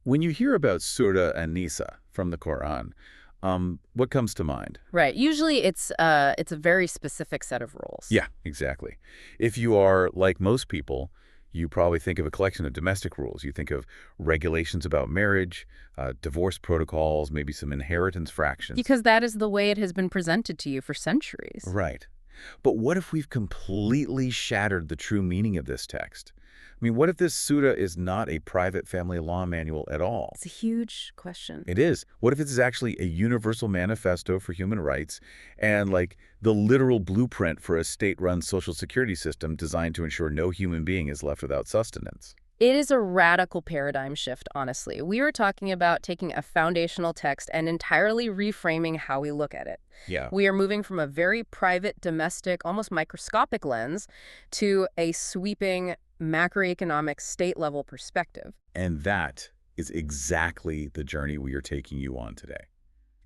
When you hear about Surah An-Nisa from the Quran, what comes to mind? Right. Usually it's a very specific set of rules. Yeah, exactly. If you are like most people, you probably think of a collection of domestic rules. You think of regulations about marriage, divorce protocols, maybe some inheritance fractions. Because that is the way it has been presented to you for centuries. Right. But what if we've completely shattered the true meaning of this text? I mean, what if this surah is not a private family law manual at all? It's a huge question. It is. What if it is actually a universal manifesto for human rights and like the literal blueprint for a state-run social security system designed to ensure no human being is left without sustenance? It is a radical paradigm shift, honestly. We are talking about taking a foundational text and entirely reframing how we look at it. Yeah. We are moving from a very private, domestic, almost microscopic lens to a sweeping macroeconomic state-level perspective. And that is exactly the journey we are taking you on today.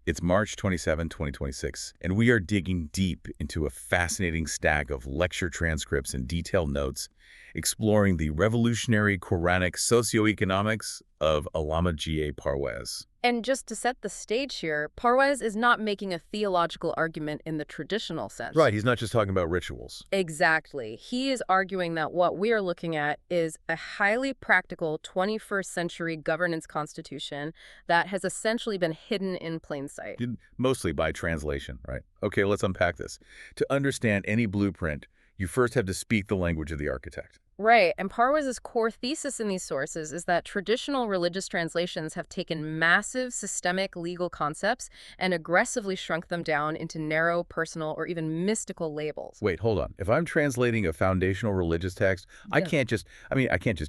It's March 27, 2026, and we are digging deep into a fascinating stack of lecture transcripts and detailed notes, exploring the revolutionary Quranic socioeconomics of Allama G.A. Parwez. And just to set the stage here, Parwez is not making a theological argument in the traditional sense. Right, he's not just talking about rituals. Exactly. He is arguing that what we are looking at is a highly practical 21st century governance constitution that has essentially been hidden in plain sight. Mostly by translation, right? Okay, let's unpack this. To understand any blueprint, you first have to speak the language of the architect. Right, and Parwez's core thesis in these sources is that traditional religious translations have taken massive systemic legal concepts and aggressively shrunk them down into narrow, personal, or even mystical labels. Wait, hold on. If I'm translating a foundational religious text, I can't just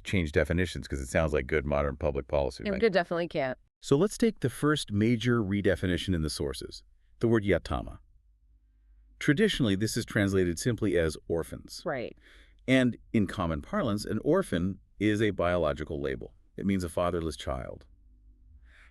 change definitions because it sounds like good modern public policy. You Right? definitely can't. So let's take the first major redefinition in the sources, the word yatama. Traditionally, this is translated simply as orphans. Right. And in common parlance, an orphan is a biological label. It means a fatherless child.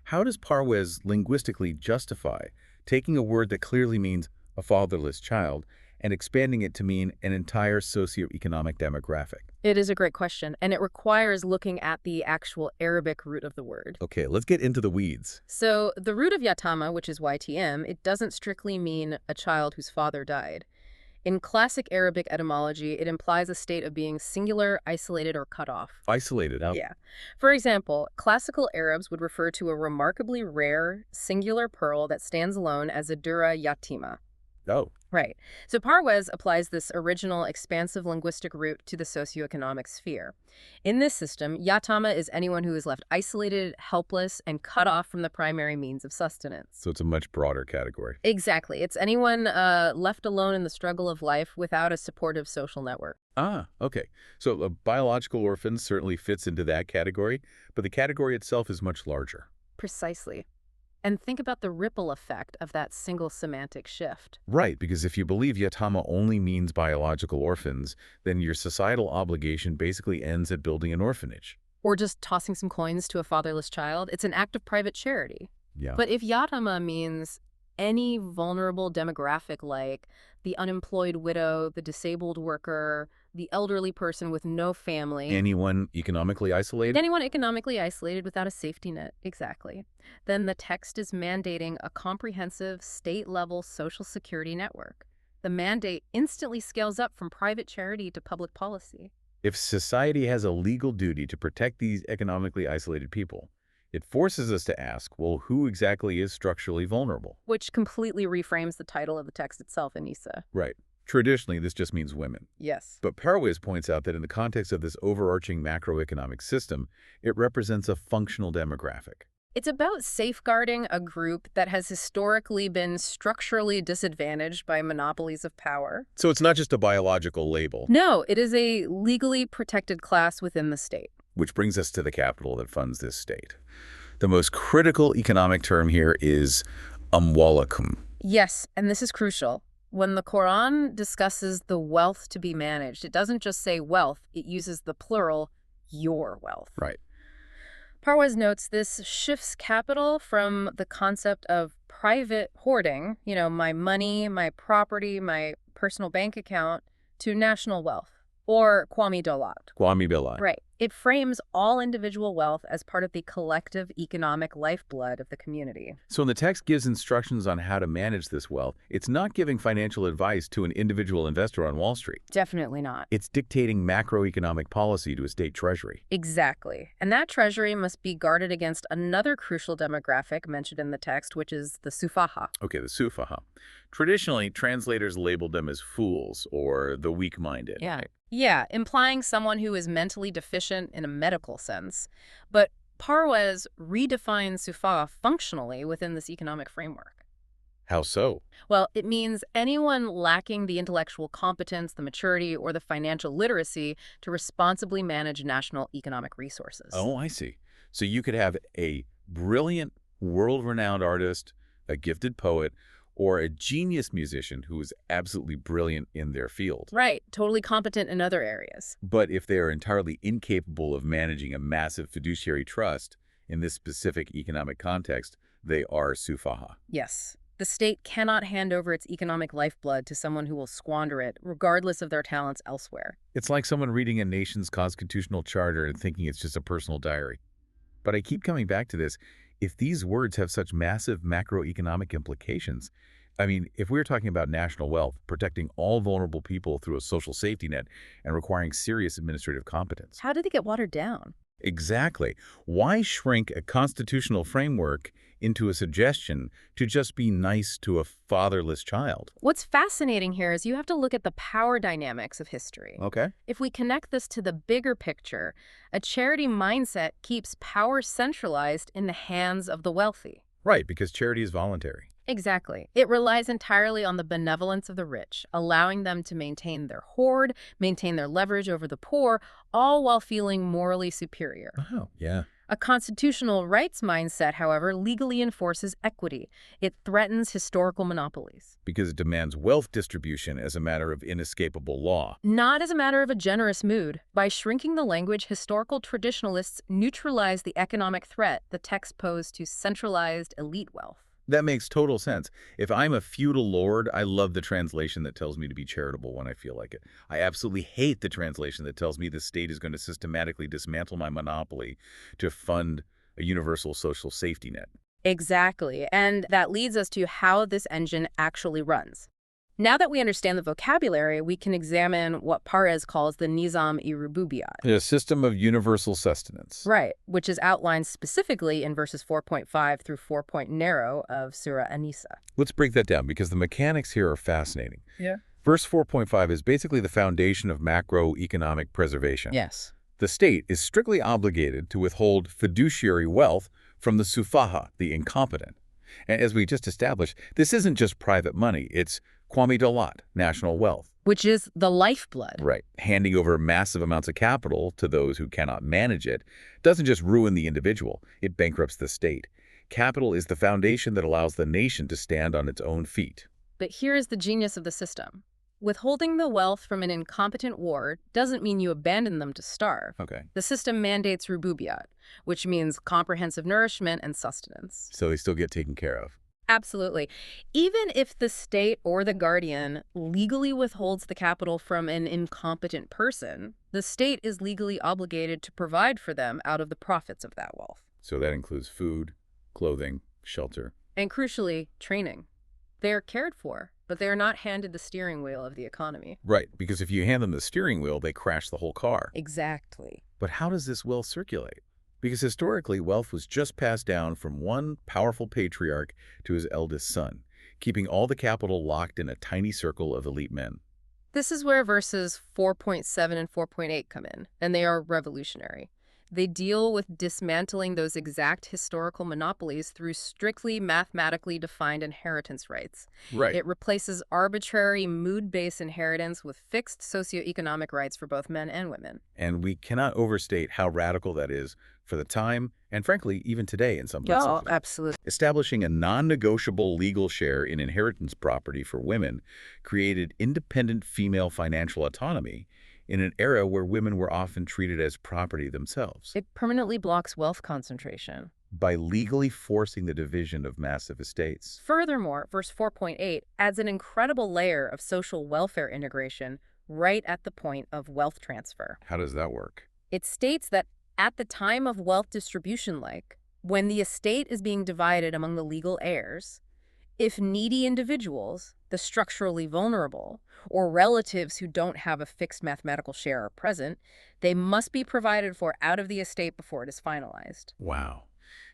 How does Parwez linguistically justify taking a word that clearly means a fatherless child and expanding it to mean an entire socioeconomic demographic? It is a great question, and it requires looking at the actual Arabic root of the word. Okay, let's get into the weeds. So the root of yatama, which is YTM, it doesn't strictly mean a child whose father died. In classic Arabic etymology, it implies a state of being singular, isolated, or cut off. Isolated out. Yeah. For example, classical Arabs would refer to a remarkably rare, singular pearl that stands alone as a dura yatima. Oh. Right. So Parwez applies this original expansive linguistic root to the socioeconomic sphere. In this system, yatama is anyone who is left isolated, helpless, and cut off from the primary means of sustenance. So it's a much broader category. Exactly. It's anyone left alone in the struggle of life without a supportive social network. Ah, okay. So a biological orphan certainly fits into that category, but the category itself is much larger. Precisely. And think about the ripple effect of that single semantic shift. Right, because if you believe yatama only means biological orphans, then your societal obligation basically ends at building an orphanage. Or just tossing some coins to a fatherless child. It's an act of private charity. Yeah. But if yatama means any vulnerable demographic like the unemployed widow, the disabled worker, the elderly person with no family. Anyone economically isolated? Anyone economically isolated without a safety net, exactly. Then the text is mandating a comprehensive state-level social security network. The mandate instantly scales up from private charity to public policy. If society has a legal duty to protect these economically isolated people, it forces us to ask, well, who exactly is structurally vulnerable? Which completely reframes the title of the text itself in Nisa. Right. Traditionally, this just means women. Yes. But Parwez points out that in the context of this overarching macroeconomic system, it represents a functional demographic. It's about safeguarding a group that has historically been structurally disadvantaged by monopolies of power. So it's not just a biological label. No, it is a legally protected class within the state. Which brings us to the capital that funds this state. The most critical economic term here is amwalakum. Yes, and this is crucial. When the Quran discusses the wealth to be managed, it doesn't just say wealth, it uses the plural, your wealth. Right. Parwez notes this shifts capital from the concept of private hoarding, my money, my property, my personal bank account, to national wealth, or Qawmi Dolat. Qawmi Billah. Right. It frames all individual wealth as part of the collective economic lifeblood of the community. So when the text gives instructions on how to manage this wealth, it's not giving financial advice to an individual investor on Wall Street. Definitely not. It's dictating macroeconomic policy to a state treasury. Exactly. And that treasury must be guarded against another crucial demographic mentioned in the text, which is the Sufaha. Okay, the Sufaha. Traditionally, translators labeled them as fools or the weak-minded. Yeah. Right? Yeah, implying someone who is mentally deficient in a medical sense. But Parwez redefines Sufaha functionally within this economic framework. How so? Well, it means anyone lacking the intellectual competence, the maturity, or the financial literacy to responsibly manage national economic resources. Oh, I see. So you could have a brilliant, world-renowned artist, a gifted poet, or a genius musician who is absolutely brilliant in their field. Right, totally competent in other areas. But if they are entirely incapable of managing a massive fiduciary trust in this specific economic context, they are Sufaha. Yes. The state cannot hand over its economic lifeblood to someone who will squander it, regardless of their talents elsewhere. It's like someone reading a nation's constitutional charter and thinking it's just a personal diary. But I keep coming back to this. If these words have such massive macroeconomic implications, I mean, if we're talking about national wealth, protecting all vulnerable people through a social safety net and requiring serious administrative competence. How did they get watered down? Exactly. Why shrink a constitutional framework into a suggestion to just be nice to a fatherless child? What's fascinating here is you have to look at the power dynamics of history. Okay. If we connect this to the bigger picture, a charity mindset keeps power centralized in the hands of the wealthy. Right, because charity is voluntary. Exactly. It relies entirely on the benevolence of the rich, allowing them to maintain their hoard, maintain their leverage over the poor, all while feeling morally superior. Oh, yeah. A constitutional rights mindset, however, legally enforces equity. It threatens historical monopolies. Because it demands wealth distribution as a matter of inescapable law. Not as a matter of a generous mood. By shrinking the language, historical traditionalists neutralize the economic threat the text posed to centralized elite wealth. That makes total sense. If I'm a feudal lord, I love the translation that tells me to be charitable when I feel like it. I absolutely hate the translation that tells me the state is going to systematically dismantle my monopoly to fund a universal social safety net. Exactly. And that leads us to how this engine actually runs. Now that we understand the vocabulary, we can examine what Parwez calls the Nizam-e-Rububiyat. A system of universal sustenance. Right, which is outlined specifically in verses 4.5 through 4.0 of Surah An-Nisa. Let's break that down because the mechanics here are fascinating. Yeah. Verse 4.5 is basically the foundation of macroeconomic preservation. Yes. The state is strictly obligated to withhold fiduciary wealth from the Sufaha, the incompetent. And as we just established, this isn't just private money, it's Qawmi Dalat, national wealth. Which is the lifeblood. Right. Handing over massive amounts of capital to those who cannot manage it doesn't just ruin the individual, it bankrupts the state. Capital is the foundation that allows the nation to stand on its own feet. But here is the genius of the system. Withholding the wealth from an incompetent ward doesn't mean you abandon them to starve. Okay. The system mandates rububiyat, which means comprehensive nourishment and sustenance. So they still get taken care of. Absolutely. Even if the state or the guardian legally withholds the capital from an incompetent person, the state is legally obligated to provide for them out of the profits of that wealth. So that includes food, clothing, shelter. And crucially, training. They are cared for, but they are not handed the steering wheel of the economy. Right, because if you hand them the steering wheel, they crash the whole car. Exactly. But how does this wealth circulate? Because historically, wealth was just passed down from one powerful patriarch to his eldest son, keeping all the capital locked in a tiny circle of elite men. This is where verses 4.7 and 4.8 come in, and they are revolutionary. They deal with dismantling those exact historical monopolies through strictly mathematically defined inheritance rights. Right. It replaces arbitrary mood-based inheritance with fixed socioeconomic rights for both men and women. And we cannot overstate how radical that is for the time, and frankly, even today in some places. Oh, absolutely. Establishing a non-negotiable legal share in inheritance property for women created independent female financial autonomy in an era where women were often treated as property themselves. It permanently blocks wealth concentration. By legally forcing the division of massive estates. Furthermore, verse 4.8 adds an incredible layer of social welfare integration right at the point of wealth transfer. How does that work? It states that at the time of wealth distribution, like when the estate is being divided among the legal heirs, if needy individuals, the structurally vulnerable, or relatives who don't have a fixed mathematical share are present, they must be provided for out of the estate before it is finalized. Wow.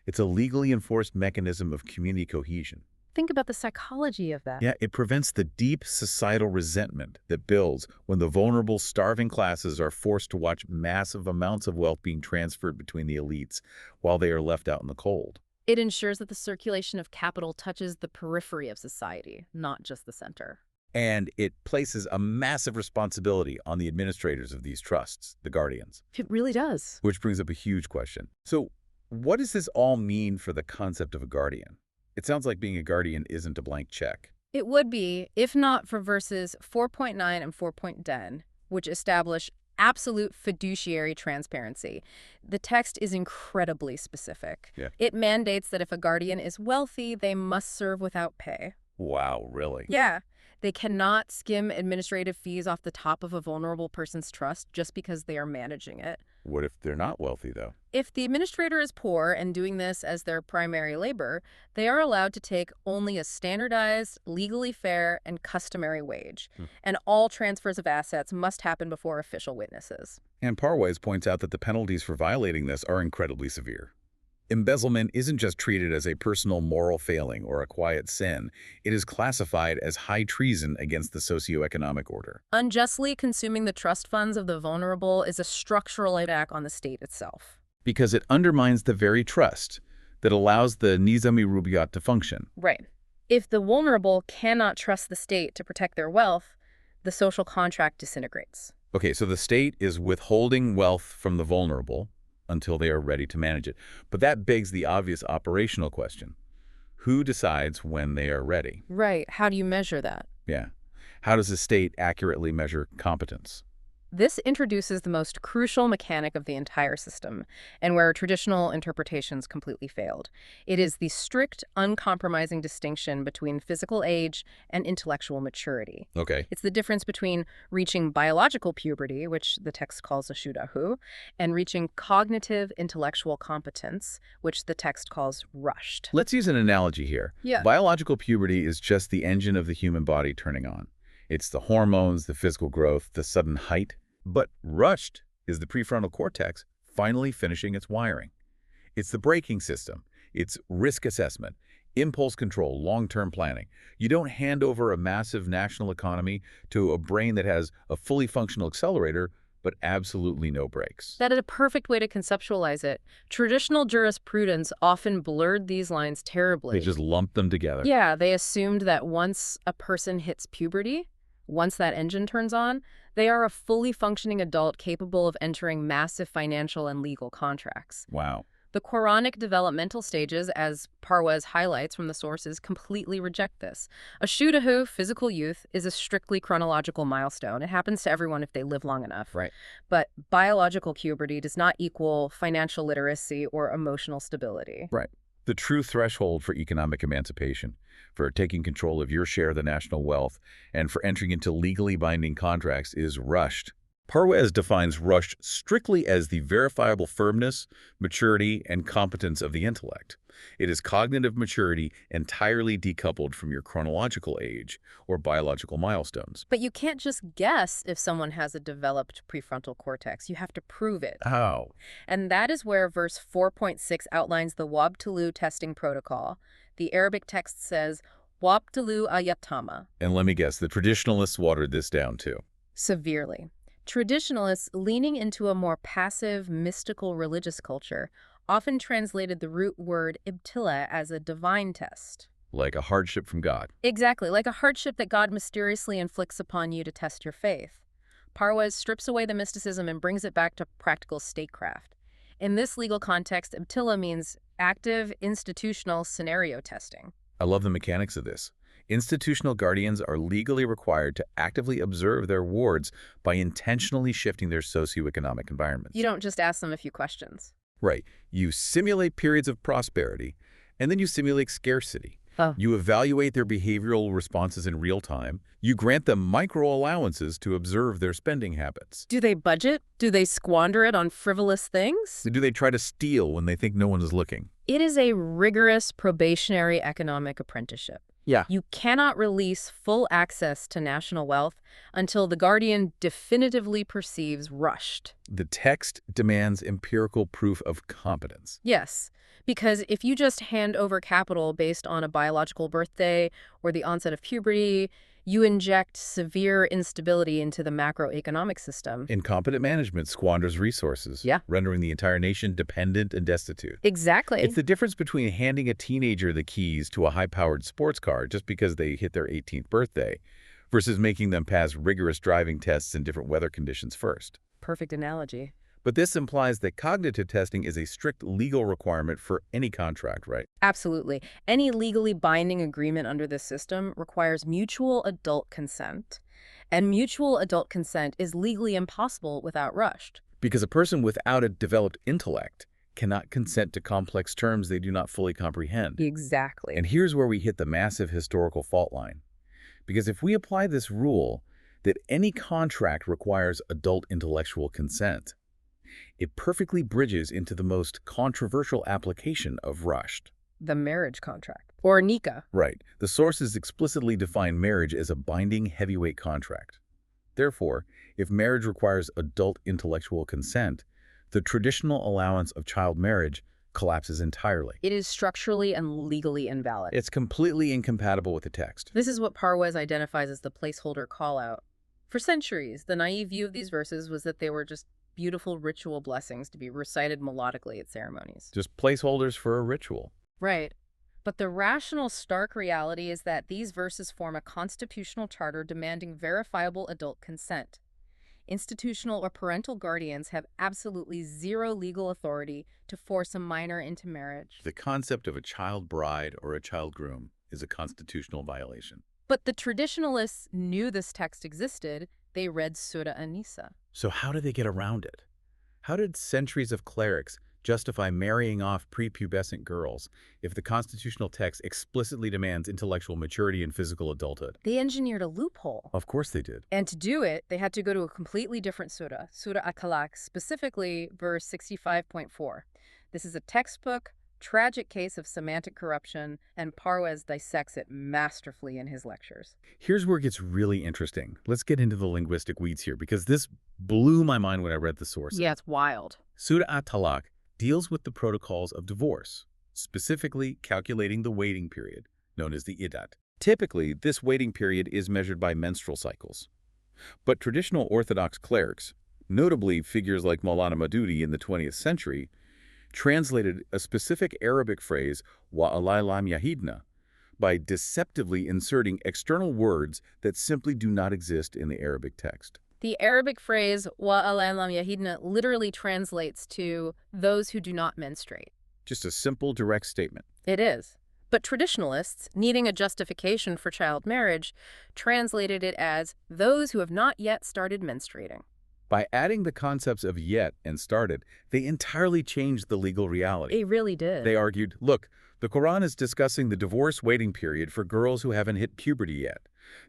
It's a legally enforced mechanism of community cohesion. Think about the psychology of that. Yeah, it prevents the deep societal resentment that builds when the vulnerable, starving classes are forced to watch massive amounts of wealth being transferred between the elites while they are left out in the cold. It ensures that the circulation of capital touches the periphery of society, not just the center. And it places a massive responsibility on the administrators of these trusts, the guardians. It really does. Which brings up a huge question. So, what does this all mean for the concept of a guardian? It sounds like being a guardian isn't a blank check. It would be, if not for verses 4.9 and 4.10, which establish absolute fiduciary transparency. The text is incredibly specific. Yeah. It mandates that if a guardian is wealthy, they must serve without pay. Wow, really? Yeah. They cannot skim administrative fees off the top of a vulnerable person's trust just because they are managing it. What if they're not wealthy, though? If the administrator is poor and doing this as their primary labor, they are allowed to take only a standardized, legally fair, and customary wage. And all transfers of assets must happen before official witnesses. And Parwez points out that the penalties for violating this are incredibly severe. Embezzlement isn't just treated as a personal moral failing or a quiet sin. It is classified as high treason against the socioeconomic order. Unjustly consuming the trust funds of the vulnerable is a structural attack on the state itself. Because it undermines the very trust that allows the Nizami Rubaiyat to function. Right. If the vulnerable cannot trust the state to protect their wealth, the social contract disintegrates. Okay, so the state is withholding wealth from the vulnerable until they are ready to manage it. But that begs the obvious operational question. Who decides when they are ready? Right. How do you measure that? Yeah. How does the state accurately measure competence? This introduces the most crucial mechanic of the entire system, and where traditional interpretations completely failed. It is the strict, uncompromising distinction between physical age and intellectual maturity. Okay. It's the difference between reaching biological puberty, which the text calls a shudahu, and reaching cognitive intellectual competence, which the text calls rushed. Let's use an analogy here. Yeah. Biological puberty is just the engine of the human body turning on. It's the hormones, the physical growth, the sudden height. But rushed is the prefrontal cortex finally finishing its wiring. It's the braking system. It's risk assessment, impulse control, long-term planning. You don't hand over a massive national economy to a brain that has a fully functional accelerator, but absolutely no brakes. That is a perfect way to conceptualize it. Traditional jurisprudence often blurred these lines terribly. They just lumped them together. Yeah, they assumed that once a person hits puberty, once that engine turns on, they are a fully functioning adult capable of entering massive financial and legal contracts. Wow. The Quranic developmental stages, as Parwez highlights from the sources, completely reject this. A shudahu, physical youth, is a strictly chronological milestone. It happens to everyone if they live long enough. Right. But biological puberty does not equal financial literacy or emotional stability. Right. The true threshold for economic emancipation, for taking control of your share of the national wealth, and for entering into legally binding contracts is rushed. Parwez defines rushed strictly as the verifiable firmness, maturity, and competence of the intellect. It is cognitive maturity entirely decoupled from your chronological age or biological milestones. But you can't just guess if someone has a developed prefrontal cortex. You have to prove it. How? And that is where verse 4.6 outlines the Ibtalu testing protocol. The Arabic text says, Ibtalu ayatama. And let me guess, the traditionalists watered this down too. Severely. Traditionalists, leaning into a more passive, mystical religious culture, often translated the root word ibtila as a divine test. Like a hardship from God. Exactly, like a hardship that God mysteriously inflicts upon you to test your faith. Parwez strips away the mysticism and brings it back to practical statecraft. In this legal context, ibtila means active, institutional scenario testing. I love the mechanics of this. Institutional guardians are legally required to actively observe their wards by intentionally shifting their socioeconomic environments. You don't just ask them a few questions. Right. You simulate periods of prosperity, and then you simulate scarcity. Oh. You evaluate their behavioral responses in real time. You grant them micro-allowances to observe their spending habits. Do they budget? Do they squander it on frivolous things? Do they try to steal when they think no one is looking? It is a rigorous probationary economic apprenticeship. Yeah. You cannot release full access to national wealth until the guardian definitively perceives rushed. The text demands empirical proof of competence. Yes, because if you just hand over capital based on a biological birthday or the onset of puberty, you inject severe instability into the macroeconomic system. Incompetent management squanders resources, Yeah. rendering the entire nation dependent and destitute. Exactly. It's the difference between handing a teenager the keys to a high-powered sports car just because they hit their 18th birthday versus making them pass rigorous driving tests in different weather conditions first. Perfect analogy. But this implies that cognitive testing is a strict legal requirement for any contract, right? Absolutely. Any legally binding agreement under this system requires mutual adult consent. And mutual adult consent is legally impossible without Rushed. Because a person without a developed intellect cannot consent to complex terms they do not fully comprehend. Exactly. And here's where we hit the massive historical fault line. Because if we apply this rule that any contract requires adult intellectual consent, it perfectly bridges into the most controversial application of Rushed. The marriage contract. Or nikah. Right. The sources explicitly define marriage as a binding heavyweight contract. Therefore, if marriage requires adult intellectual consent, the traditional allowance of child marriage collapses entirely. It is structurally and legally invalid. It's completely incompatible with the text. This is what Parwez identifies as the placeholder call-out. For centuries, the naive view of these verses was that they were just beautiful ritual blessings to be recited melodically at ceremonies. Just placeholders for a ritual. Right. But the rational, stark reality is that these verses form a constitutional charter demanding verifiable adult consent. Institutional or parental guardians have absolutely zero legal authority to force a minor into marriage. The concept of a child bride or a child groom is a constitutional violation. But the traditionalists knew this text existed. They read Surah An-Nisa. So how did they get around it? How did centuries of clerics justify marrying off prepubescent girls if the constitutional text explicitly demands intellectual maturity and physical adulthood? They engineered a loophole. Of course they did. And to do it, they had to go to a completely different surah, Surah Al-Talaq, specifically verse 65.4. This is a textbook, tragic case of semantic corruption, and Parwez dissects it masterfully in his lectures. Here's where it gets really interesting. Let's get into the linguistic weeds here, because this blew my mind when I read the sources. Yeah, it's wild. Surah At-Talaq deals with the protocols of divorce, specifically calculating the waiting period, known as the iddat. Typically, this waiting period is measured by menstrual cycles. But traditional Orthodox clerics, notably figures like Maulana Maududi in the 20th century, translated a specific Arabic phrase, wa alaylam yahidna, by deceptively inserting external words that simply do not exist in the Arabic text. The Arabic phrase, wa alaylam yahidna, literally translates to those who do not menstruate. Just a simple, direct statement. It is. But traditionalists, needing a justification for child marriage, translated it as those who have not yet started menstruating. By adding the concepts of yet and started, they entirely changed the legal reality. They really did. They argued, look, the Quran is discussing the divorce waiting period for girls who haven't hit puberty yet.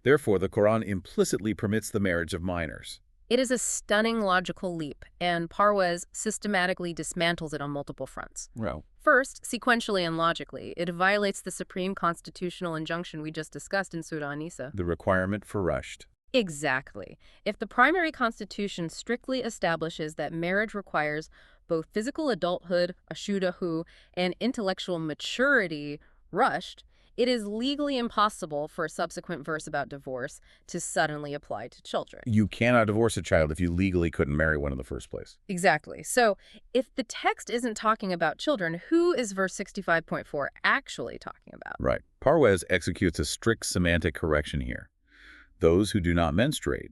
Therefore, the Quran implicitly permits the marriage of minors. It is a stunning logical leap, and Parwez systematically dismantles it on multiple fronts. Well, First, sequentially and logically, it violates the supreme constitutional injunction we just discussed in Surah An-Nisa. the requirement for Rushed. Exactly. If the primary constitution strictly establishes that marriage requires both physical adulthood, ashudahu, and intellectual maturity, Rushed, it is legally impossible for a subsequent verse about divorce to suddenly apply to children. You cannot divorce a child if you legally couldn't marry one in the first place. Exactly. So if the text isn't talking about children, who is verse 65.4 actually talking about? Right. Parwez executes a strict semantic correction here. Those who do not menstruate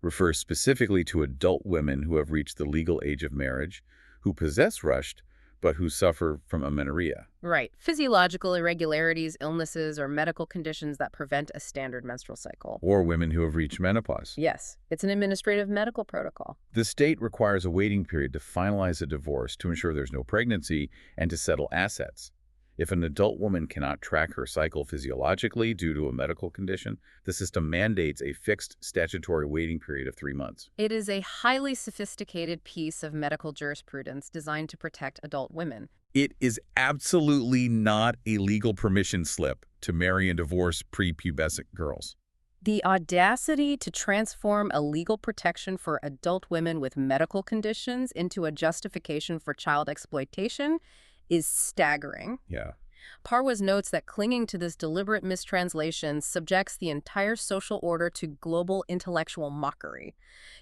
refers specifically to adult women who have reached the legal age of marriage, who possess Rushed, but who suffer from amenorrhea. Right. Physiological irregularities, illnesses, or medical conditions that prevent a standard menstrual cycle. Or women who have reached menopause. Yes, it's an administrative medical protocol. The state requires a waiting period to finalize a divorce to ensure there's no pregnancy and to settle assets. If an adult woman cannot track her cycle physiologically due to a medical condition, the system mandates a fixed statutory waiting period of 3 months. It is a highly sophisticated piece of medical jurisprudence designed to protect adult women. It is absolutely not a legal permission slip to marry and divorce prepubescent girls. The audacity to transform a legal protection for adult women with medical conditions into a justification for child exploitation is staggering. Yeah. Parwez notes that clinging to this deliberate mistranslation subjects the entire social order to global intellectual mockery.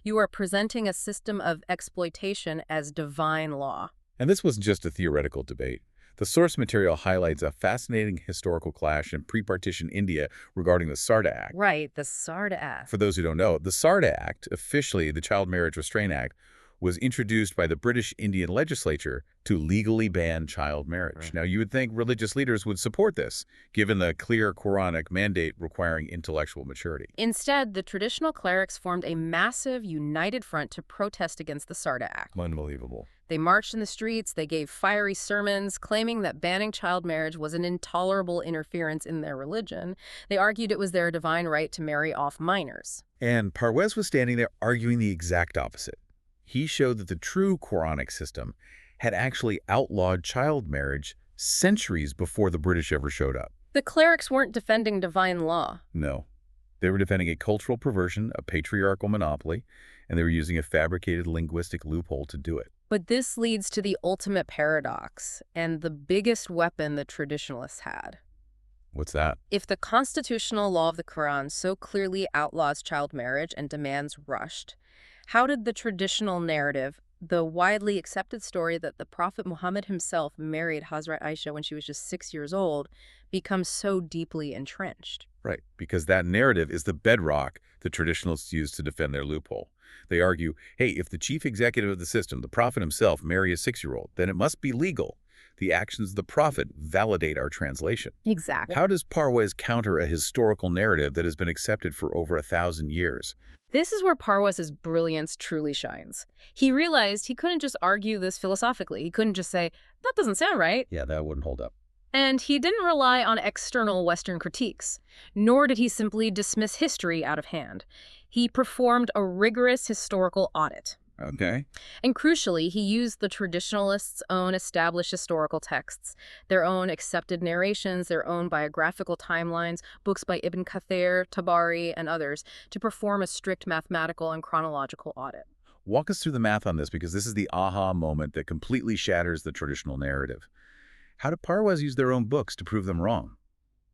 You are presenting a system of exploitation as divine law. And this wasn't just a theoretical debate. The source material highlights a fascinating historical clash in pre-partition India regarding the Sarda Act. Right, the Sarda Act. For those who don't know, the Sarda Act, officially the Child Marriage Restraint Act, was introduced by the British Indian legislature to legally ban child marriage. Right. Now, you would think religious leaders would support this, given the clear Quranic mandate requiring intellectual maturity. Instead, the traditional clerics formed a massive, united front to protest against the Sarda Act. Unbelievable. They marched in the streets, they gave fiery sermons, claiming that banning child marriage was an intolerable interference in their religion. They argued it was their divine right to marry off minors. And Parwez was standing there arguing the exact opposite. He showed that the true Quranic system had actually outlawed child marriage centuries before the British ever showed up. The clerics weren't defending divine law. No. They were defending a cultural perversion, a patriarchal monopoly, and they were using a fabricated linguistic loophole to do it. But this leads to the ultimate paradox, and the biggest weapon the traditionalists had. What's that? If the constitutional law of the Quran so clearly outlaws child marriage and demands Rushd, how did the traditional narrative, the widely accepted story that the Prophet Muhammad himself married Hazrat Aisha when she was just 6 years old, become so deeply entrenched? Right, because that narrative is the bedrock the traditionalists use to defend their loophole. They argue, hey, if the chief executive of the system, the Prophet himself, marry a 6-year-old, then it must be legal. The actions of the Prophet validate our translation. Exactly. How does Parwez counter a historical narrative that has been accepted for over 1,000 years? This is where Parwez's brilliance truly shines. He realized he couldn't just argue this philosophically. He couldn't just say, that doesn't sound right. Yeah, that wouldn't hold up. And he didn't rely on external Western critiques, nor did he simply dismiss history out of hand. He performed a rigorous historical audit. Okay. And crucially, he used the traditionalists' own established historical texts, their own accepted narrations, their own biographical timelines, books by Ibn Kathir, Tabari, and others, to perform a strict mathematical and chronological audit. Walk us through the math on this, because this is the aha moment that completely shatters the traditional narrative. How did Parwez use their own books to prove them wrong?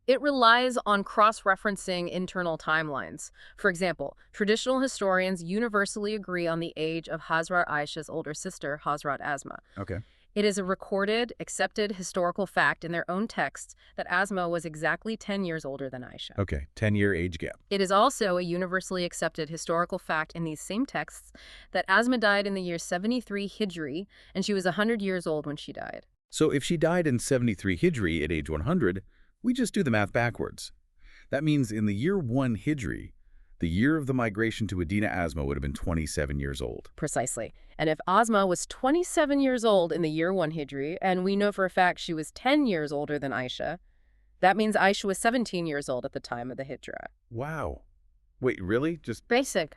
It relies on cross-referencing internal timelines. For example, traditional historians universally agree on the age of Hazrat Aisha's older sister, Hazrat Asma. Okay. It is a recorded, accepted historical fact in their own texts that Asma was exactly 10 years older than Aisha. Okay, 10-year age gap. It is also a universally accepted historical fact in these same texts that Asma died in the year 73 Hijri, and she was 100 years old when she died. So if she died in 73 Hijri at age 100, we just do the math backwards. That means in the year 1 Hijri, the year of the migration to Adina Asma would have been 27 years old. Precisely. And if Asma was 27 years old in the year 1 Hijri, and we know for a fact she was 10 years older than Aisha, that means Aisha was 17 years old at the time of the Hijra. Wow. Wait, really? Just Basic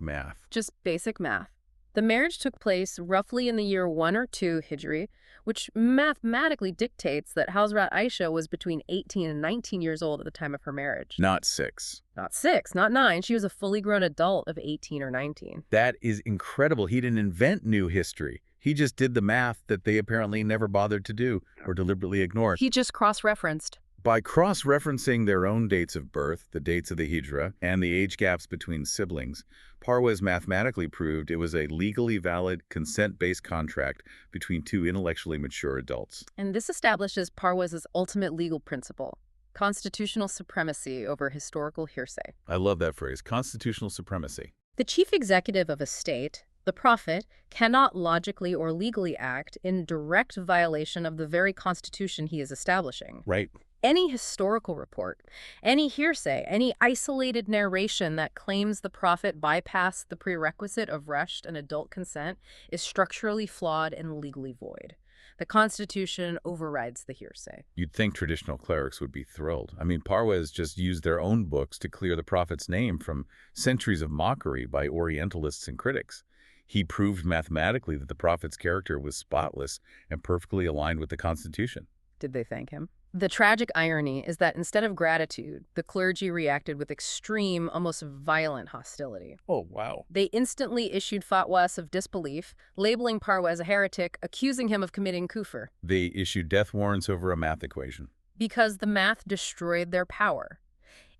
math. Just basic math. The marriage took place roughly in the year 1 or 2 Hijri, which mathematically dictates that Hazrat Aisha was between 18 and 19 years old at the time of her marriage. Not 6. Not 6, not 9. She was a fully grown adult of 18 or 19. That is incredible. He didn't invent new history. He just did the math that they apparently never bothered to do or deliberately ignored. He just cross-referenced. By cross-referencing their own dates of birth, the dates of the Hijra, and the age gaps between siblings, Parwez mathematically proved it was a legally valid, consent-based contract between two intellectually mature adults. And this establishes Parwez's ultimate legal principle, constitutional supremacy over historical hearsay. I love that phrase, constitutional supremacy. The chief executive of a state, the Prophet, cannot logically or legally act in direct violation of the very constitution he is establishing. Right. Any historical report, any hearsay, any isolated narration that claims the Prophet bypassed the prerequisite of Rushd and adult consent is structurally flawed and legally void. The Constitution overrides the hearsay. You'd think traditional clerics would be thrilled. I mean, Parwez just used their own books to clear the Prophet's name from centuries of mockery by Orientalists and critics. He proved mathematically that the Prophet's character was spotless and perfectly aligned with the Constitution. Did they thank him? The tragic irony is that instead of gratitude, the clergy reacted with extreme, almost violent hostility. Oh, wow. They instantly issued fatwas of disbelief, labeling Parwez a heretic, accusing him of committing kufr. They issued death warrants over a math equation. Because the math destroyed their power.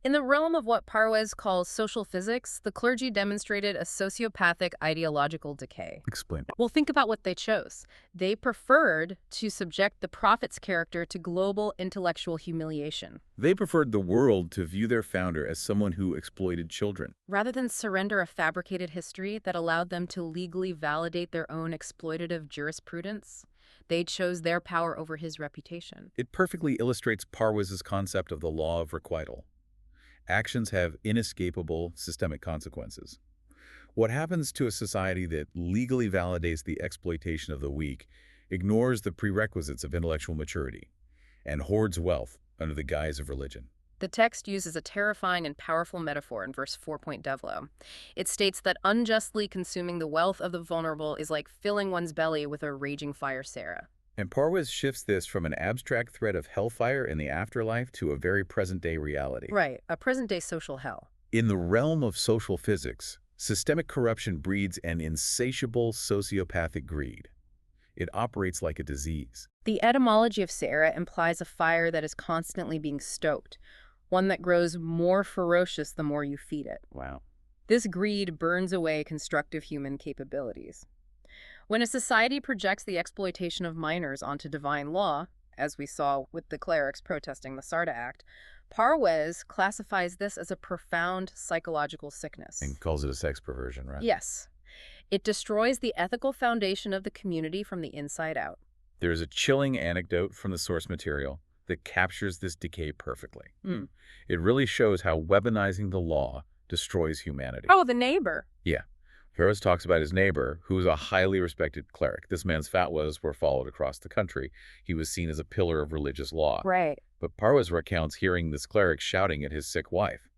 In the realm of what Parwez calls social physics, the clergy demonstrated a sociopathic ideological decay. Explain. Well, think about what they chose. They preferred to subject the prophet's character to global intellectual humiliation, They preferred the world to view their founder as someone who exploited children. rather than surrender a fabricated history that allowed them to legally validate their own exploitative jurisprudence. They chose their power over his reputation. It perfectly illustrates Parwez's concept of the law of requital. Actions have inescapable systemic consequences. What happens to a society that legally validates the exploitation of the weak, ignores the prerequisites of intellectual maturity, and hoards wealth under the guise of religion? The text uses a terrifying and powerful metaphor in verse 4.devlo. It states that unjustly consuming the wealth of the vulnerable is like filling one's belly with a raging fire, Sarah. And Parwez shifts this from an abstract threat of hellfire in the afterlife to a very present-day reality. Right, a present-day social hell. In the realm of social physics, systemic corruption breeds an insatiable sociopathic greed. It operates like a disease. The etymology of Sarah implies a fire that is constantly being stoked, one that grows more ferocious the more you feed it. Wow. This greed burns away constructive human capabilities. When a society projects the exploitation of minors onto divine law, as we saw with the clerics protesting the SARTA Act, Parwez classifies this as a profound psychological sickness. And calls it a sex perversion, right? Yes. It destroys the ethical foundation of the community from the inside out. There is a chilling anecdote from the source material that captures this decay perfectly. It really shows how weaponizing the law destroys humanity. Oh, the neighbor. Yeah. Parwez talks about his neighbor, who was a highly respected cleric. This man's fatwas were followed across the country. He was seen as a pillar of religious law. Right. But Parwez recounts hearing this cleric shouting at his sick wife.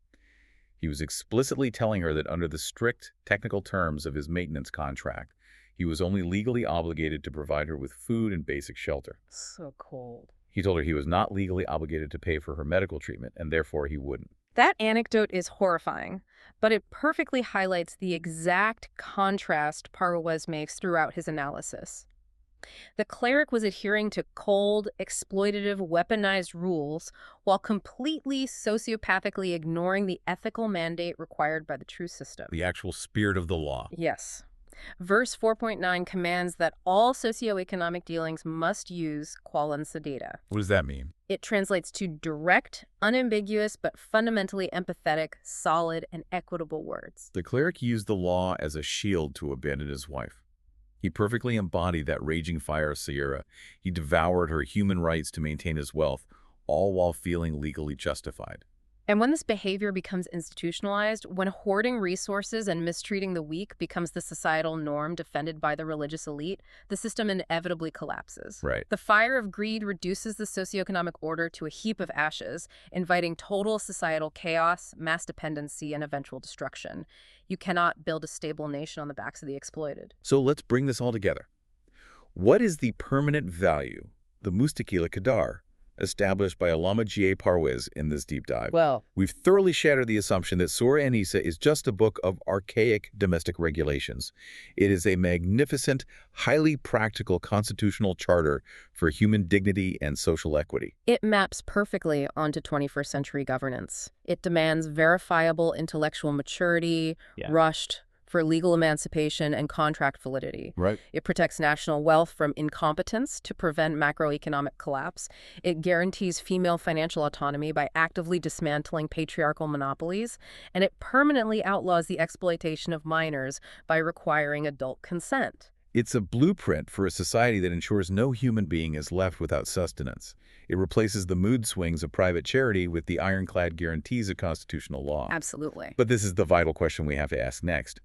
He was explicitly telling her that under the strict technical terms of his maintenance contract, he was only legally obligated to provide her with food and basic shelter. So cold. He told her he was not legally obligated to pay for her medical treatment, and therefore he wouldn't. That anecdote is horrifying, but it perfectly highlights the exact contrast Parwez makes throughout his analysis. The cleric was adhering to cold, exploitative, weaponized rules while completely sociopathically ignoring the ethical mandate required by the true system. The actual spirit of the law. Yes. Verse 4.9 commands that all socioeconomic dealings must use qualan sedata. What does that mean? It translates to direct, unambiguous, but fundamentally empathetic, solid, and equitable words. The cleric used the law as a shield to abandon his wife. He perfectly embodied that raging fire of Sierra. He devoured her human rights to maintain his wealth, all while feeling legally justified. And when this behavior becomes institutionalized, when hoarding resources and mistreating the weak becomes the societal norm defended by the religious elite, the system inevitably collapses. Right. The fire of greed reduces the socioeconomic order to a heap of ashes, inviting total societal chaos, mass dependency, and eventual destruction. You cannot build a stable nation on the backs of the exploited. So let's bring this all together. What is the permanent value, the Mustaqila Qadar, established by Allama G.A. Parwez in this deep dive? Well, We've thoroughly shattered the assumption that Surah An-Nisa is just a book of archaic domestic regulations. It is a magnificent, highly practical constitutional charter for human dignity and social equity. it maps perfectly onto 21st century governance. It demands verifiable intellectual maturity, rushed for legal emancipation and contract validity. Right. It protects national wealth from incompetence to prevent macroeconomic collapse. It guarantees female financial autonomy by actively dismantling patriarchal monopolies. And it permanently outlaws the exploitation of minors by requiring adult consent. It's a blueprint for a society that ensures no human being is left without sustenance. It replaces the mood swings of private charity with the ironclad guarantees of constitutional law. Absolutely. But this is the vital question we have to ask next.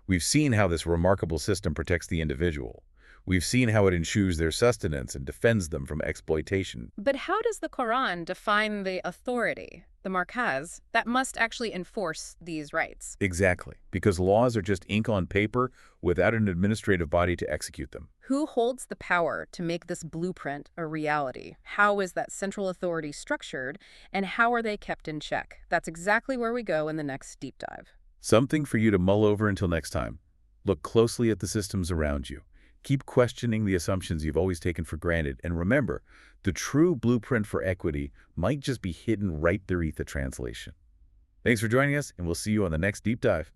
We've seen how this remarkable system protects the individual. We've seen how it ensures their sustenance and defends them from exploitation. But how does the Quran define the authority, the markaz, that must actually enforce these rights? Exactly, because laws are just ink on paper without an administrative body to execute them. Who holds the power to make this blueprint a reality? How is that central authority structured, and how are they kept in check? That's exactly where we go in the next deep dive. Something for you to mull over until next time. Look closely at the systems around you. Keep questioning the assumptions you've always taken for granted, and remember, the true blueprint for equity might just be hidden right beneath the translation. Thanks for joining us, and we'll see you on the next deep dive.